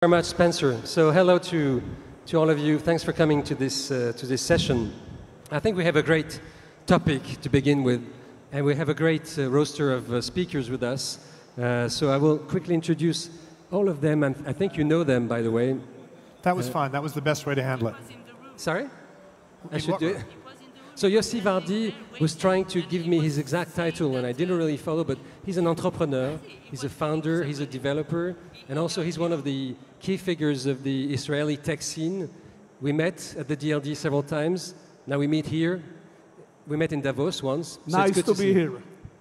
Very much, Spencer. So hello to all of you. Thanks for coming to this session. I think we have a great topic to begin with, and we have a great roster of speakers with us. So I will quickly introduce all of them, and I think you know them, by the way. That was fine. That was the best way to handle it. Sorry? I should do it? So Yossi Vardi was trying to give me his exact title, and I didn't really follow, but he's an entrepreneur, he's a founder, he's a developer, and also he's one of the key figures of the Israeli tech scene. We met at the DLD several times. Now we meet here. We met in Davos once. So nice to be here.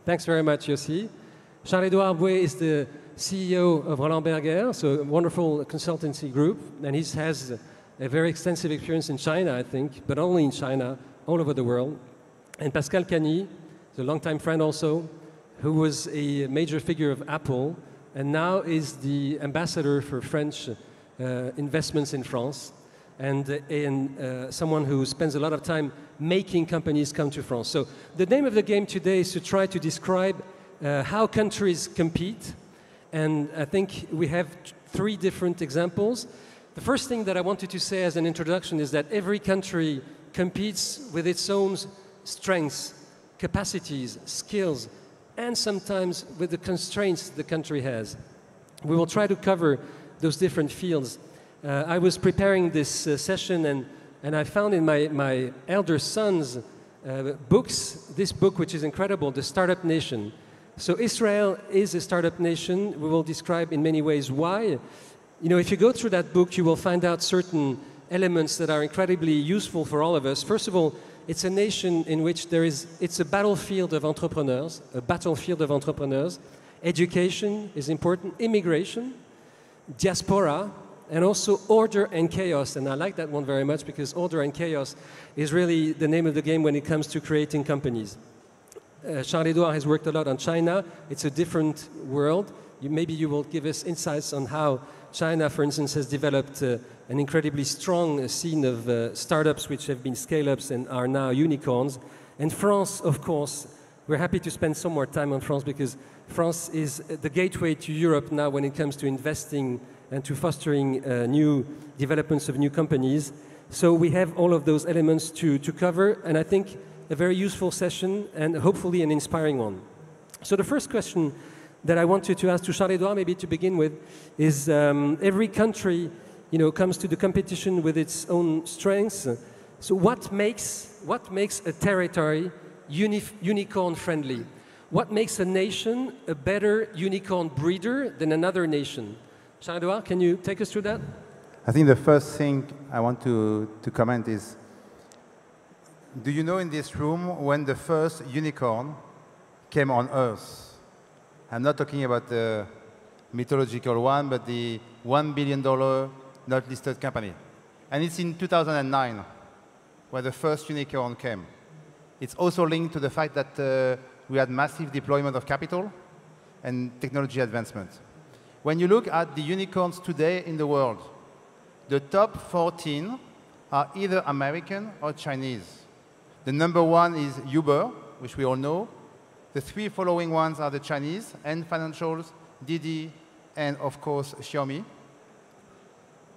Thanks very much, Yossi. Charles-Edouard Bouée is the CEO of ROLAND BERGER, so a wonderful consultancy group, and he has a very extensive experience in China, I think, but only in China, all over the world. And Pascal Cagni, a longtime friend also, who was a major figure of Apple, and now is the ambassador for French investments in France, and someone who spends a lot of time making companies come to France. So the name of the game today is to try to describe how countries compete, and I think we have three different examples. The first thing that I wanted to say as an introduction is that every country competes with its own strengths, capacities, skills, and sometimes with the constraints the country has. We will try to cover those different fields. I was preparing this session, and I found in my elder son's books, this book, which is incredible, The Startup Nation. So Israel is a startup nation. We will describe in many ways why. You know, if you go through that book, you will find out certain elements that are incredibly useful for all of us. First of all, it's a nation in which it's a battlefield of entrepreneurs, Education is important, immigration, diaspora, and also order and chaos. And I like that one very much because order and chaos is really the name of the game when it comes to creating companies. Charles-Edouard has worked a lot on China. It's a different world. Maybe you will give us insights on how China, for instance, has developed an incredibly strong scene of startups which have been scale-ups and are now unicorns. And France, of course, we're happy to spend some more time on France because France is the gateway to Europe now when it comes to investing and to fostering new developments of new companies. So we have all of those elements to cover, and I think a very useful session and hopefully an inspiring one. So the first question that I wanted to ask to Charles-Edouard, maybe to begin with, is every country, you know, comes to the competition with its own strengths. So what makes a territory unicorn-friendly? What makes a nation a better unicorn breeder than another nation? Charles-Edouard, can you take us through that? I think the first thing I want to comment is, do you know in this room when the first unicorn came on Earth? I'm not talking about the mythological one, but the $1 billion not listed company. And it's in 2009 where the first unicorn came. It's also linked to the fact that we had massive deployment of capital and technology advancement. When you look at the unicorns today in the world, the top 14 are either American or Chinese. The number one is Uber, which we all know. The three following ones are the Chinese, and financials, Didi, and of course, Xiaomi.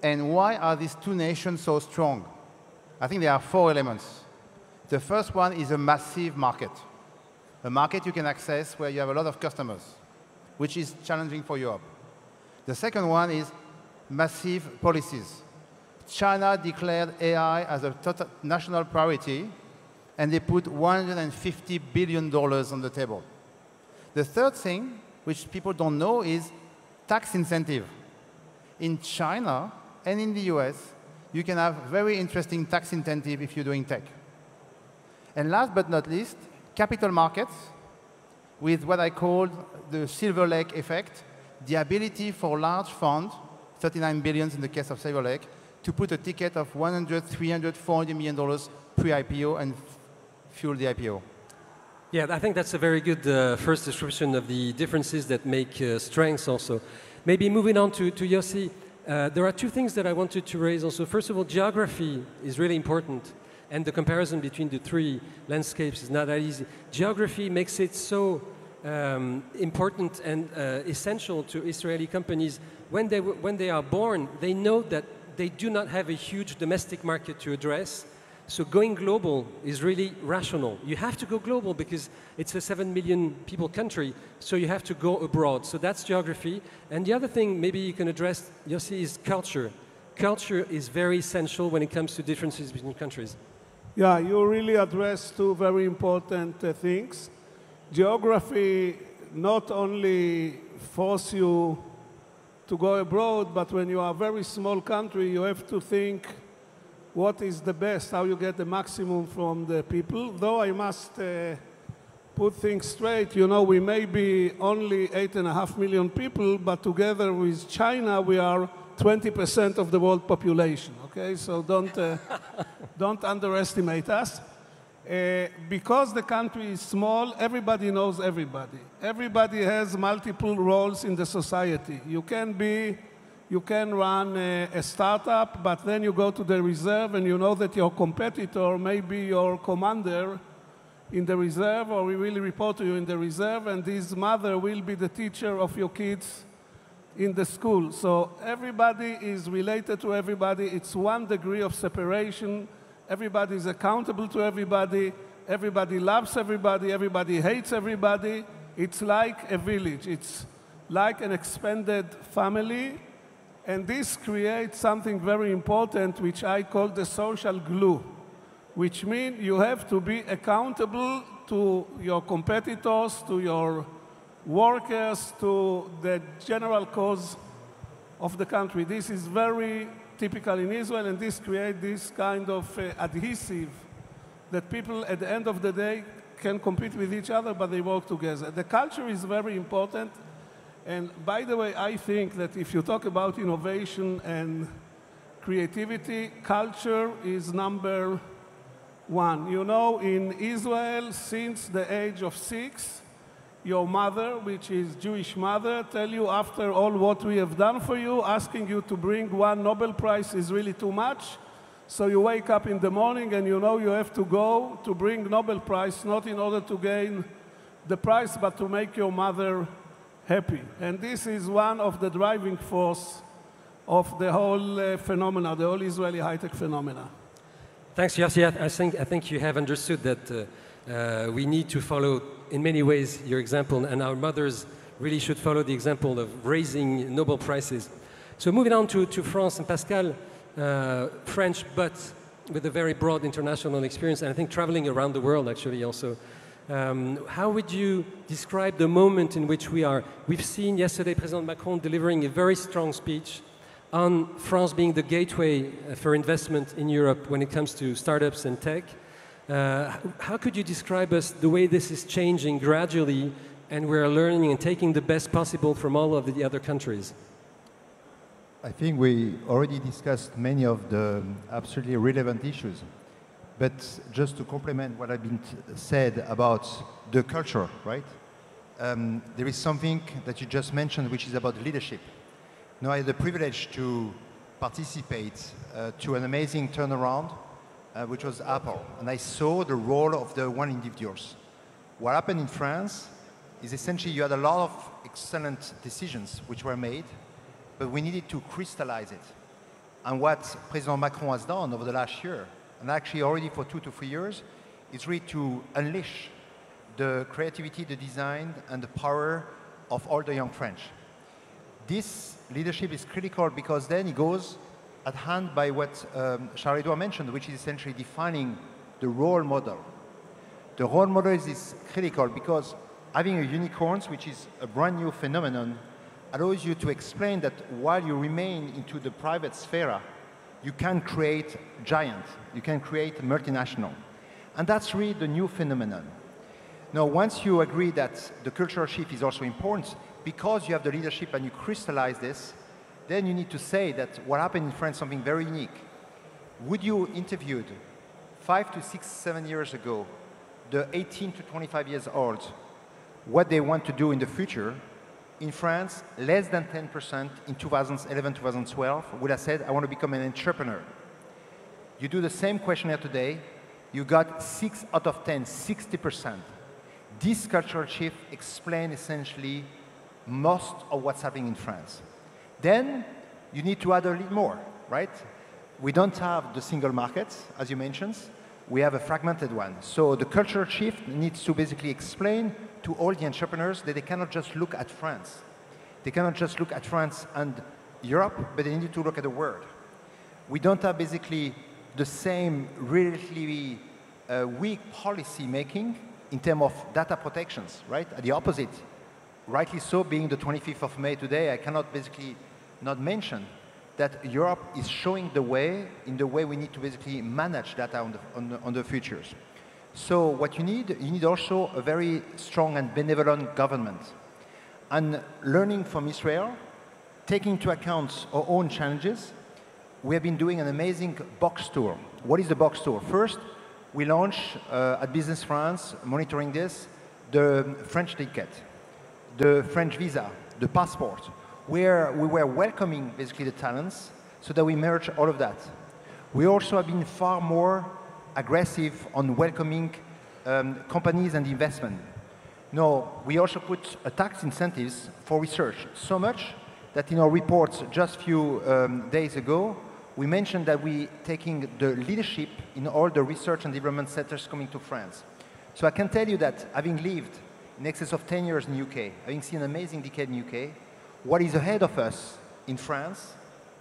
And why are these two nations so strong? I think there are four elements. The first one is a massive market. A market you can access where you have a lot of customers, which is challenging for Europe. The second one is massive policies. China declared AI as a national priority, and they put $150 billion on the table. The third thing, which people don't know, is tax incentive. In China and in the US, you can have very interesting tax incentive if you're doing tech. And last but not least, capital markets with what I call the Silver Lake effect, the ability for large funds, 39 billion in the case of Silver Lake, to put a ticket of $100, $300, $400 million pre-IPO and fuel the IPO. Yeah, I think that's a very good first description of the differences that make strengths also. Maybe moving on to Yossi, there are two things that I wanted to raise also. First of all, geography is really important, and the comparison between the three landscapes is not that easy. Geography makes it so important and essential to Israeli companies when they are born, they know that they do not have a huge domestic market to address. So going global is really rational. You have to go global because it's a 7 million people country, so you have to go abroad. So that's geography. And the other thing maybe you can address, Yossi, is culture. Culture is very essential when it comes to differences between countries. Yeah, you really addressed two very important things. Geography not only forces you to go abroad, but when you are a very small country, you have to think what is the best, how you get the maximum from the people. Though I must put things straight, you know, we may be only 8.5 million people, but together with China, we are 20% of the world population, okay? So don't underestimate us. Because the country is small, everybody knows everybody. Everybody has multiple roles in the society. You can run a startup, but then you go to the reserve and you know that your competitor may be your commander in the reserve, or we will report to you in the reserve, and his mother will be the teacher of your kids in the school. So everybody is related to everybody. It's 1 degree of separation. Everybody is accountable to everybody. Everybody loves everybody. Everybody hates everybody. It's like a village. It's like an expanded family. And this creates something very important, which I call the social glue, which means you have to be accountable to your competitors, to your workers, to the general cause of the country. This is very typical in Israel, and this creates this kind of adhesive that people at the end of the day can compete with each other, but they work together. The culture is very important. And by the way, I think that if you talk about innovation and creativity, culture is number 1. You know, in Israel, since the age of 6, your mother, which is Jewish mother, tell you after all what we have done for you, asking you to bring 1 Nobel Prize is really too much. So you wake up in the morning and you know you have to go to bring Nobel Prize, not in order to gain the prize, but to make your mother happy. And this is one of the driving force of the whole phenomena, the whole Israeli high-tech phenomena. Thanks, Yossi. I think you have understood that we need to follow, in many ways, your example, and our mothers really should follow the example of raising Nobel Prizes. So moving on to France and Pascal, French, but with a very broad international experience, and I think traveling around the world, actually, also. How would you describe the moment in which we are? We've seen yesterday President Macron delivering a very strong speech on France being the gateway for investment in Europe when it comes to startups and tech. How could you describe us the way this is changing gradually and we're learning and taking the best possible from all of the other countries? I think we already discussed many of the absolutely relevant issues. But just to complement what has been said about the culture, right? There is something that you just mentioned, which is about leadership. Now, I had the privilege to participate to an amazing turnaround, which was Apple. And I saw the role of the one individuals. What happened in France is essentially you had a lot of excellent decisions which were made, but we needed to crystallize it. And what President Macron has done over the last year, and actually already for 2 to 3 years, is really to unleash the creativity, the design, and the power of all the young French. This leadership is critical because then it goes at hand by what Charles-Edouard mentioned, which is essentially defining the role model. The role model is critical because having a unicorn, which is a brand new phenomenon, allows you to explain that while you remain into the private sphere, you can create giant, you can create multinational. And that's really the new phenomenon. Now, once you agree that the cultural shift is also important, because you have the leadership and you crystallize this, then you need to say that what happened in France is something very unique. Would you interviewed 5 to 6, 7 years ago, the 18 to 25 years old, what they want to do in the future? In France, less than 10% in 2011, 2012 would have said, I want to become an entrepreneur. You do the same questionnaire today, you got 6 out of 10, 60%. This cultural shift explains essentially most of what's happening in France. Then you need to add a little more, right? We don't have the single market, as you mentioned. We have a fragmented one. So the cultural shift needs to basically explain to all the entrepreneurs that they cannot just look at France. They cannot just look at France and Europe, but they need to look at the world. We don't have basically the same relatively weak policy making in terms of data protections, right? At the opposite. Rightly so, being the 25th of May today, I cannot basically not mention that Europe is showing the way in the way we need to basically manage data on the futures. So what you need also a very strong and benevolent government. And learning from Israel, taking into account our own challenges, we have been doing an amazing box tour. What is the box tour? First, we launched at Business France, monitoring this, the French ticket, the French visa, the passport, where we were welcoming basically the talents so that we merge all of that. We also have been far more aggressive on welcoming companies and investment. No, we also put a tax incentives for research, so much that in our reports just a few days ago, we mentioned that we're taking the leadership in all the research and development centers coming to France. So I can tell you that having lived in excess of 10 years in the UK, having seen an amazing decade in the UK, what is ahead of us in France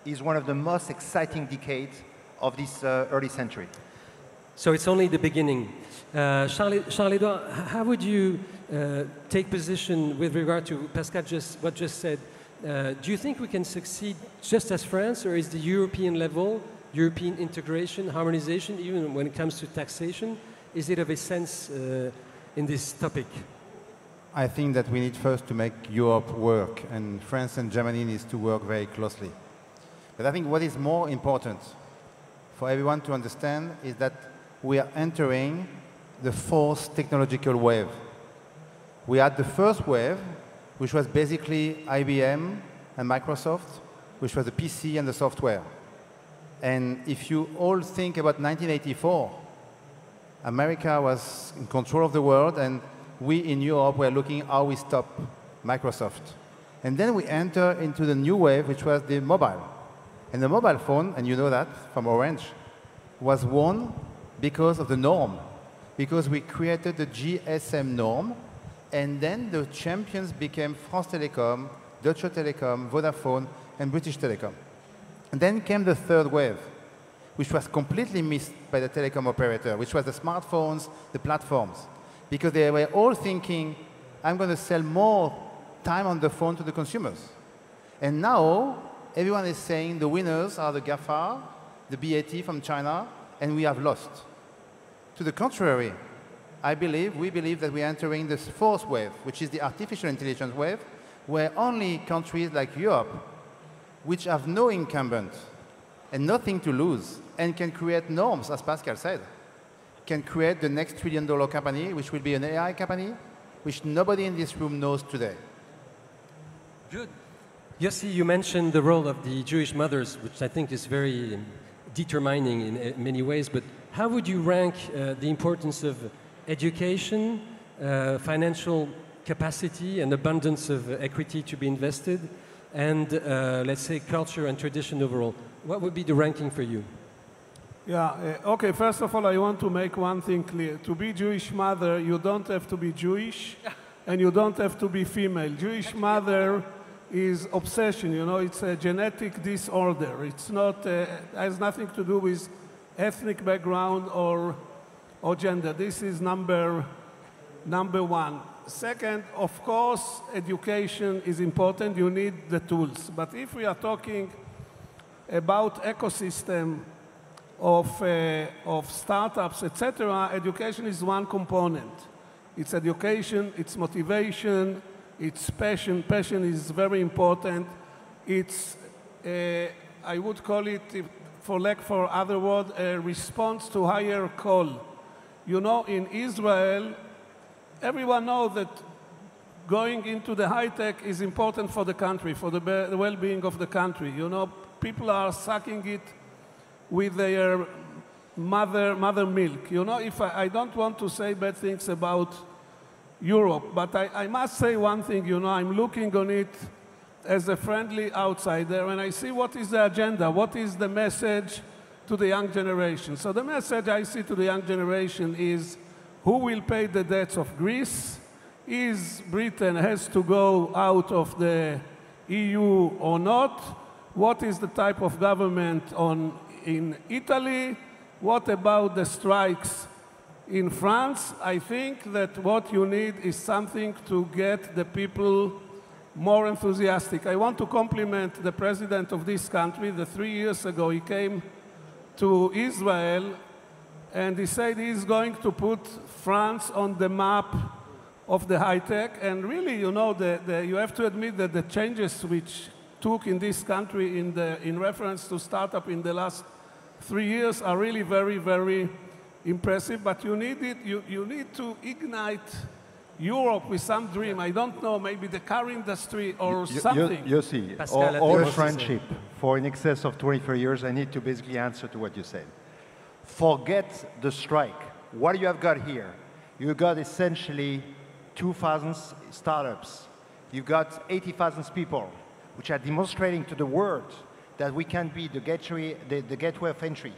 is one of the most exciting decades of this early century. So it's only the beginning. Charles-Edouard, how would you take position with regard to Pascal just said? Do you think we can succeed just as France, or is the European level, European integration, harmonization, even when it comes to taxation, is it of a sense in this topic? I think that we need first to make Europe work, and France and Germany needs to work very closely. But I think what is more important for everyone to understand is that we are entering the fourth technological wave. We had the first wave, which was basically IBM and Microsoft, which was the PC and the software. And if you all think about 1984, America was in control of the world, and we in Europe were looking how we stop Microsoft. And then we enter into the new wave, which was the mobile. And the mobile phone, and you know that from Orange, was won because of the norm, because we created the GSM norm, and then the champions became France Telecom, Deutsche Telekom, Vodafone, and British Telecom. And then came the third wave, which was completely missed by the telecom operator, which was the smartphones, the platforms, because they were all thinking, I'm going to sell more time on the phone to the consumers. And now, everyone is saying the winners are the GAFA, the BAT from China, and we have lost. To the contrary, we believe that we are entering this fourth wave, which is the artificial intelligence wave, where only countries like Europe, which have no incumbent and nothing to lose, and can create norms, as Pascal said, can create the next $1 trillion company, which will be an AI company, which nobody in this room knows today. Good. Yossi, you mentioned the role of the Jewish mothers, which I think is very determining in many ways, but how would you rank the importance of education, financial capacity and abundance of equity to be invested, and let's say culture and tradition overall? What would be the ranking for you? Yeah, okay, first of all, I want to make one thing clear. To be Jewish mother, you don't have to be Jewish, and you don't have to be female. Jewish mother is obsession, you know, it's a genetic disorder. It's not, has nothing to do with ethnic background or gender. This is number one. Second, of course, education is important. You need the tools. But if we are talking about ecosystem of startups, etc., education is one component. It's education, it's motivation, it's passion. Passion is very important. It's, I would call it, for lack of other word, a response to higher call. You know, in Israel, everyone knows that going into the high tech is important for the country, for the well-being of the country. You know, people are sucking it with their mother milk. You know, if I don't want to say bad things about Europe, but I must say one thing, you know, I'm looking on it as a friendly outsider, and I see what is the agenda, what is the message to the young generation. So the message I see to the young generation is, who will pay the debts of Greece? Is Britain has to go out of the EU or not? What is the type of government in Italy? What about the strikes in France? I think that what you need is something to get the people more enthusiastic. I want to compliment the president of this country. 3 years ago, he came to Israel, and he said he's going to put France on the map of the high tech. And really, you know, you have to admit that the changes which took in this country in reference to startup in the last 3 years are really very, very impressive. But you need to ignite Europe with some dream. I don't know, maybe the car industry or something. Yossi, Pascal, our friendship for in excess of 23 years, I need to basically answer to what you said. Forget the strike. What you have got here, you got essentially 2,000 startups. You've got 80,000 people, which are demonstrating to the world that we can be the gateway of entry.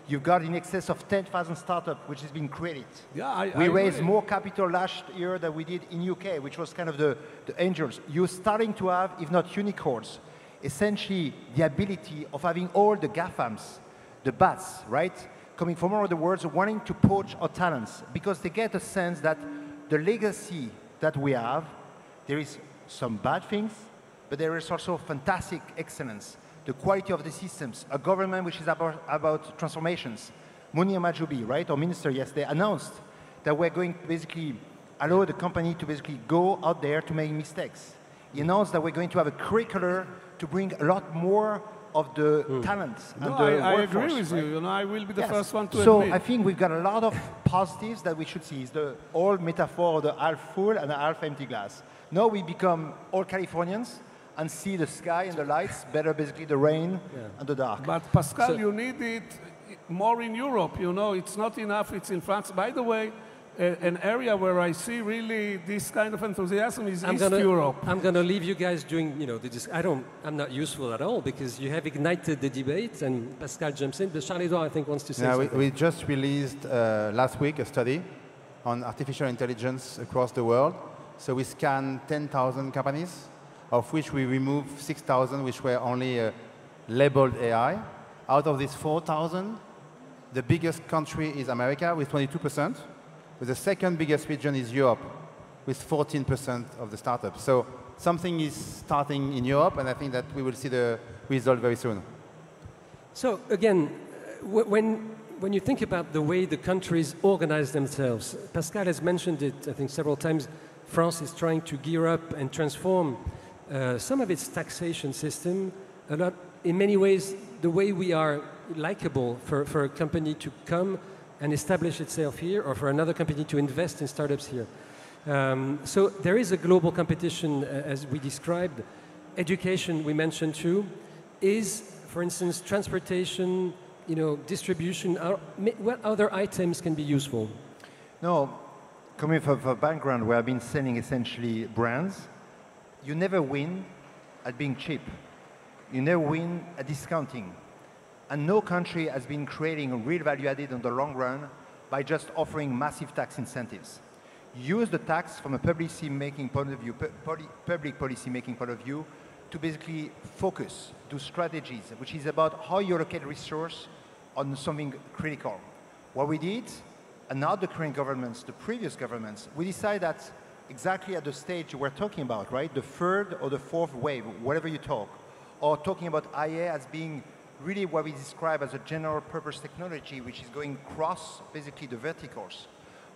You've got in excess of 10,000 startups which has been created. Yeah, we raised more capital last year than we did in UK, which was kind of the angels. You're starting to have, if not unicorns, essentially the ability of having all the GAFAMs, the bats, right, coming from all over the world, wanting to poach our talents because they get a sense that the legacy that we have, there is some bad things, but there is also fantastic excellence. The quality of the systems, a government which is about transformations. Mounir Majoubi, right, our minister yesterday announced that we're going to basically allow the company to basically go out there to make mistakes. He announced that we're going to have a curriculum to bring a lot more of the talents and the I workforce. agree with you. You know, I will be the first one to So admit. I think we've got a lot of positives that we should see. It's the old metaphor of the half full and the half empty glass. Now we become all Californians and see the sky and the lights better, basically the rain and the dark. But Pascal, you need it more in Europe. You know, it's not enough. It's in France. By the way, an area where I see really this kind of enthusiasm is East Europe. I'm going to leave you guys doing, you know, I'm not useful at all because you have ignited the debate and Pascal jumps in. But Charles-Edouard, I think, wants to say something. We just released last week a study on artificial intelligence across the world. So we scanned 10,000 companies, of which we removed 6,000 which were only labeled AI. Out of these 4,000, the biggest country is America with 22%. But the second biggest region is Europe with 14% of the startups. So something is starting in Europe, and I think that we will see the result very soon. So again, when you think about the way the countries organize themselves, Pascal has mentioned it, I think, several times. France is trying to gear up and transform some of its taxation system. In many ways, the way we are likable for a company to come and establish itself here, or for another company to invest in startups here. So there is a global competition, as we described. Education, we mentioned too, is, for instance, transportation, you know, distribution. What other items can be useful? No, coming from a background where I've been selling essentially brands, you never win at being cheap. You never win at discounting. And no country has been creating a real value added in the long run by just offering massive tax incentives. Use the tax from a public policy-making point of view to basically focus, do strategies, which is about how you allocate resource on something critical. What we did, and not the current governments, the previous governments, we decided that exactly at the stage we're talking about, right, the third or the fourth wave, whatever you talk, or talking about IA as being really what we describe as a general purpose technology, which is going across basically the verticals.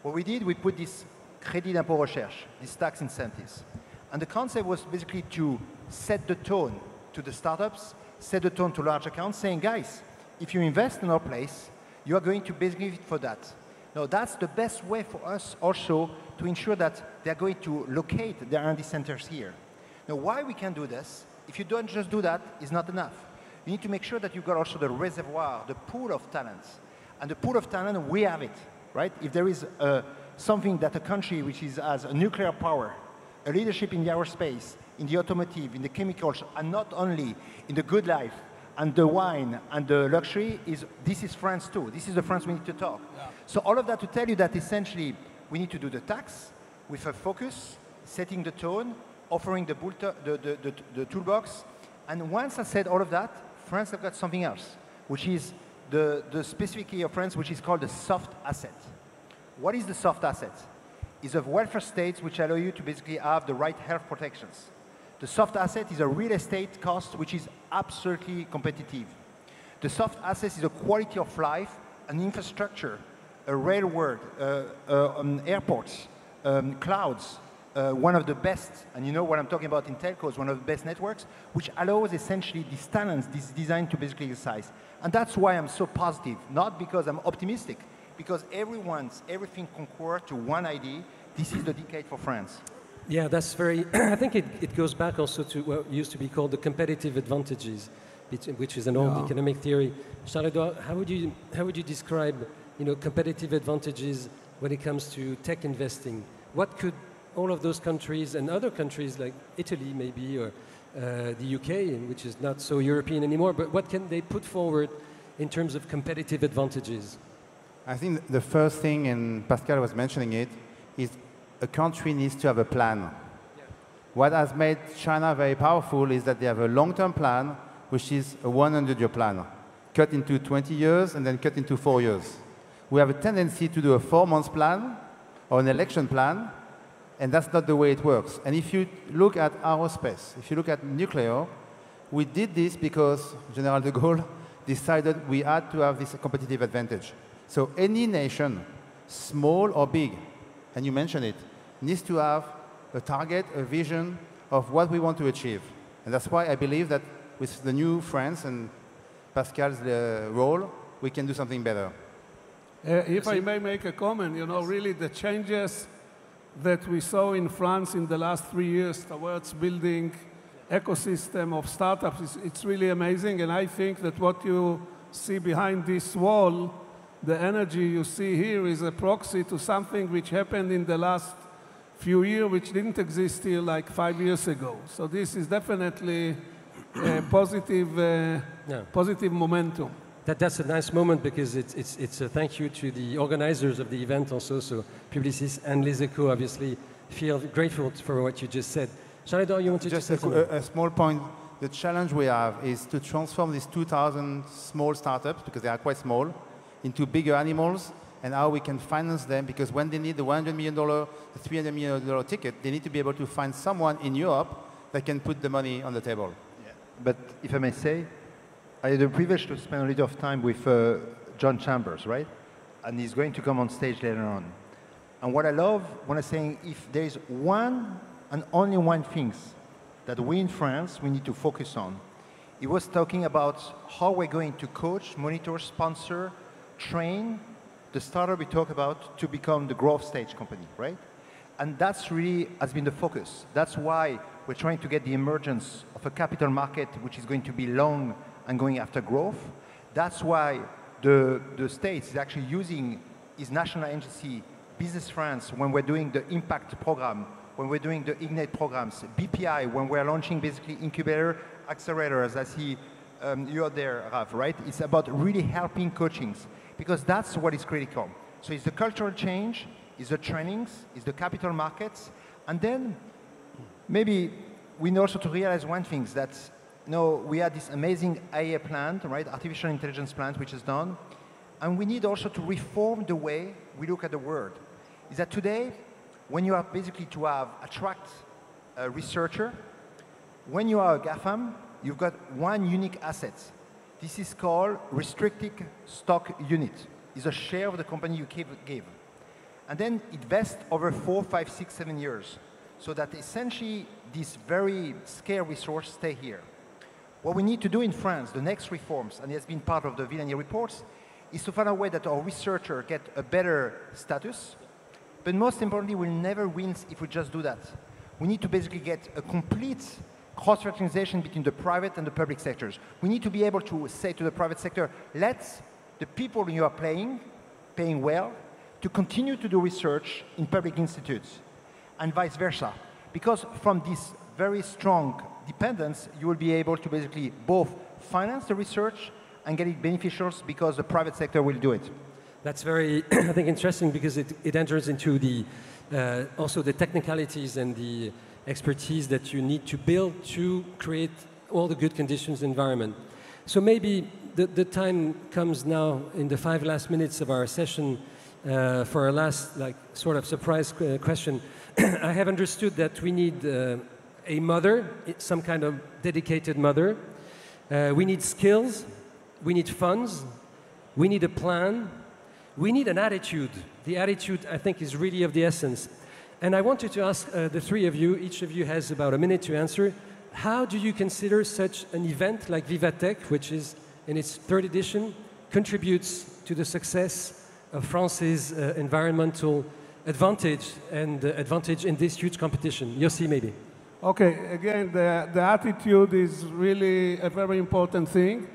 What we did, we put this crédit d'impôt recherche, these tax incentives. And the concept was basically to set the tone to the startups, set the tone to large accounts, saying, guys, if you invest in our place, you are going to basically fit for that. Now, that's the best way for us also to ensure that they're going to locate their R&D centers here. Now, why we can do this, if you don't just do that, is not enough. You need to make sure that you've got also the reservoir, the pool of talents. And the pool of talent, we have it, right? If there is something that a country which has a nuclear power, a leadership in the aerospace, in the automotive, in the chemicals, and not only in the good life and the wine and the luxury, this is France too. This is the France we need to talk. Yeah. So all of that to tell you that essentially we need to do the tax with a focus, setting the tone, offering the toolbox. And once I said all of that, France have got something else, which is the specific key of France, which is called the soft asset. What is the soft asset? It's a welfare state which allow you to basically have the right health protections. The soft asset is a real estate cost which is absolutely competitive. The soft asset is a quality of life, an infrastructure, a railroad, airports, clouds, one of the best, and you know what I'm talking about in telcos, one of the best networks, which allows essentially these talents, this design to basically exercise. And that's why I'm so positive, not because I'm optimistic, because everything concur to one idea. This is the decade for France. Yeah, that's very, I think it goes back also to what used to be called the competitive advantages, which is an old economic theory. Charles-Edouard, how would you describe, competitive advantages when it comes to tech investing? What could all of those countries and other countries like Italy maybe, or the UK, which is not so European anymore, but what can they put forward in terms of competitive advantages? I think the first thing, and Pascal was mentioning it, is a country needs to have a plan. Yeah. What has made China very powerful is that they have a long-term plan, which is a 100-year plan, cut into 20 years and then cut into 4 years. We have a tendency to do a 4-month plan or an election plan, and that's not the way it works. And if you look at aerospace, if you look at nuclear, we did this because General de Gaulle decided we had to have this competitive advantage. So any nation, small or big, and you mentioned it, needs to have a target, a vision of what we want to achieve. And that's why I believe that with the new France and Pascal's role, we can do something better. If I may make a comment, really the changes that we saw in France in the last 3 years towards building ecosystem of startups, it's really amazing. And I think that what you see behind this wall, the energy you see here is a proxy to something which happened in the last few years, which didn't exist here like 5 years ago. So this is definitely a positive momentum. That's a nice moment because it's a thank you to the organizers of the event also, so Publicis and Les Echos obviously feel grateful for what you just said. Charles-Edouard, you wanted just to say a small point. The challenge we have is to transform these 2,000 small startups, because they are quite small, into bigger animals, and how we can finance them, because when they need the $100 million, the $300 million ticket, they need to be able to find someone in Europe that can put the money on the table. Yeah. But if I may say, I had the privilege to spend a little of time with John Chambers, right? And he's going to come on stage later on. And what I love when I'm saying, if there is one and only one thing that we in France, we need to focus on, he was talking about how we're going to coach, monitor, sponsor, train the startup we talk about to become the growth stage company, right? And that's really has been the focus. That's why we're trying to get the emergence of a capital market which is going to be long and going after growth. That's why the States is actually using his national agency, Business France, when we're doing the impact program, when we're doing the Ignite programs, BPI, when we're launching basically incubator accelerators, as you are there, Raf, right? It's about really helping coachings, because that's what is critical. So it's the cultural change, it's the trainings, it's the capital markets, and then maybe we need also to realize one thing, that we had this amazing AI plant, right, artificial intelligence plant, which is done, and we need also to reform the way we look at the world. Is that today, when you are basically to attract a researcher, when you are a GAFAM, you've got one unique asset. This is called restricted stock unit. It's a share of the company you give. And then it vests over 4, 5, 6, 7 years, so that essentially this very scarce resource stay here. What we need to do in France, the next reforms, and it has been part of the Villani reports, is to find a way that our researchers get a better status. But most importantly, we'll never win if we just do that. We need to basically get a complete cross-fertilization between the private and the public sectors. We need to be able to say to the private sector, let the people you are paying well, to continue to do research in public institutes, and vice versa. Because from this very strong dependence, you will be able to basically both finance the research and get it beneficial because the private sector will do it. That's very, I think, interesting because it enters into the, also the technicalities and the expertise that you need to build to create all the good conditions environment. So maybe the time comes now in the 5 last minutes of our session for our last sort of surprise question. I have understood that we need a mother, some kind of dedicated mother. We need skills, we need funds, we need a plan, we need an attitude. The attitude, I think, is really of the essence. And I wanted to ask the three of you, each of you has about a minute to answer. How do you consider such an event like VivaTech, which is in its 3rd edition, contributes to the success of France's environmental advantage and advantage in this huge competition? Yossi, maybe. Okay, again, the attitude is really a very important thing.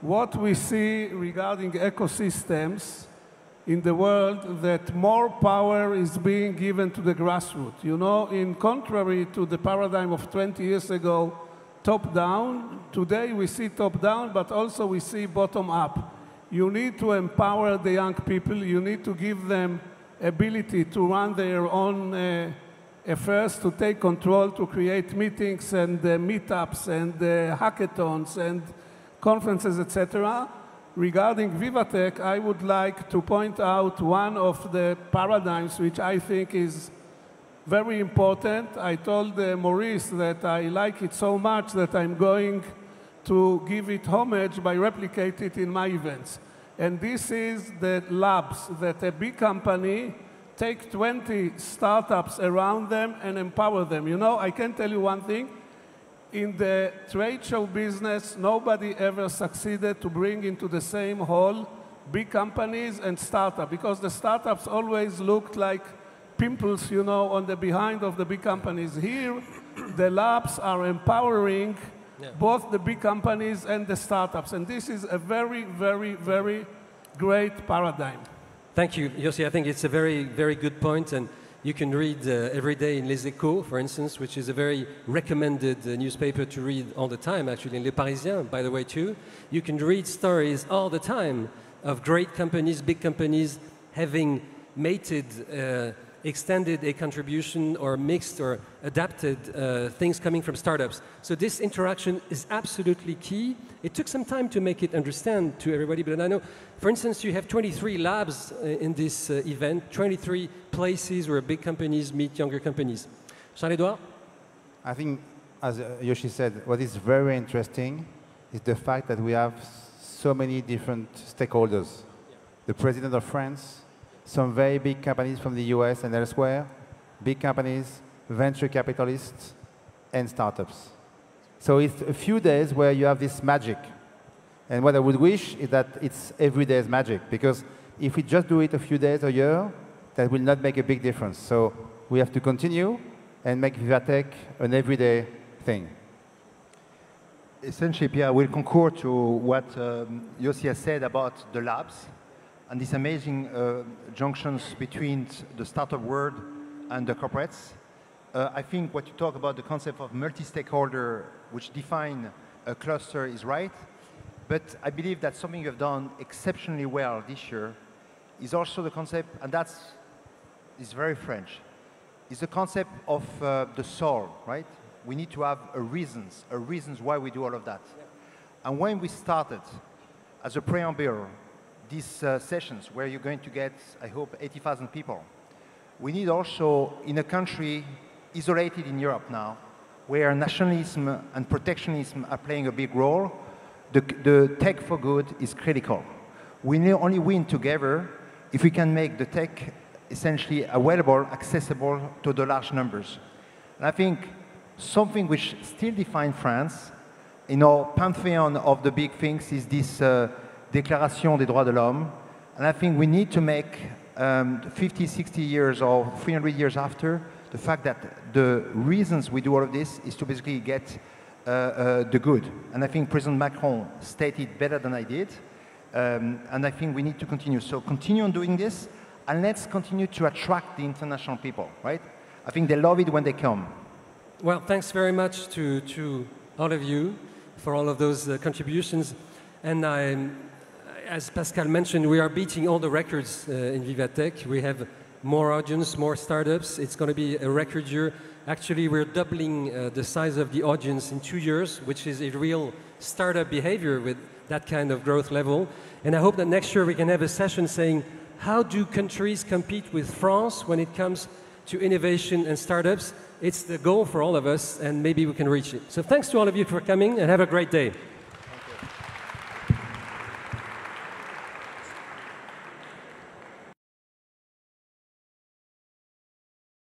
What we see regarding ecosystems in the world, that more power is being given to the grassroots. You know, in contrary to the paradigm of 20 years ago, top-down, today we see top-down, but also we see bottom-up. You need to empower the young people. You need to give them ability to run their own affairs, to take control, to create meetings and meetups and hackathons and conferences, etc. Regarding VivaTech, I would like to point out one of the paradigms which I think is very important. I told Maurice that I like it so much that I'm going to give it homage by replicating it in my events. And this is the labs that a big company take 20 startups around them and empower them. You know, I can tell you one thing. In the trade show business, nobody ever succeeded to bring into the same hall big companies and startups, because the startups always looked like pimples, you know, on the behind of the big companies. Here, the labs are empowering both the big companies and the startups, and this is a very, very, very great paradigm. Thank you, Yossi. I think it's a very, very good point, and you can read every day in Les Echos, for instance, which is a very recommended newspaper to read all the time, actually, in Le Parisien, by the way, too. You can read stories all the time of great companies, big companies, having mated, extended a contribution or mixed or adapted things coming from startups. So this interaction is absolutely key. It took some time to make it understand to everybody, but I know, for instance, you have 23 labs in this event, 23 places where big companies meet younger companies. Charles-Edouard? I think, as Yossi said, what is very interesting is the fact that we have so many different stakeholders. The President of France, some very big companies from the US and elsewhere, big companies, venture capitalists, and startups. So it's a few days where you have this magic. And what I would wish is that it's every day's magic, because if we just do it a few days a year, that will not make a big difference. So we have to continue and make VivaTech an everyday thing. Essentially, Pierre, I will concur to what Yossi has said about the labs and these amazing junctions between the startup world and the corporates. I think what you talk about, the concept of multi-stakeholder, which define a cluster, is right. But I believe that something you have done exceptionally well this year is also the concept, and is very French, is the concept of the soul, right? We need to have a reasons why we do all of that. Yeah. And when we started, as a preamble, these sessions where you're going to get, I hope, 80,000 people, we need also, in a country isolated in Europe now, where nationalism and protectionism are playing a big role, the tech for good is critical. We only win together if we can make the tech essentially available, accessible to the large numbers. And I think something which still defines France, in our pantheon of the big things, is this Déclaration des droits de l'homme. And I think we need to make 50, 60 years or 300 years after, the fact that the reasons we do all of this is to basically get the good. And I think President Macron stated better than I did. And I think we need to continue. So continue on doing this, and let's continue to attract the international people, right? I think they love it when they come. Well, thanks very much to all of you for all of those contributions. And as Pascal mentioned, we are beating all the records in VivaTech. We have more audience, more startups. It's going to be a record year. Actually, we're doubling the size of the audience in 2 years, which is a real startup behavior with that kind of growth level. And I hope that next year we can have a session saying, how do countries compete with France when it comes to innovation and startups? It's the goal for all of us, and maybe we can reach it. So thanks to all of you for coming, and have a great day.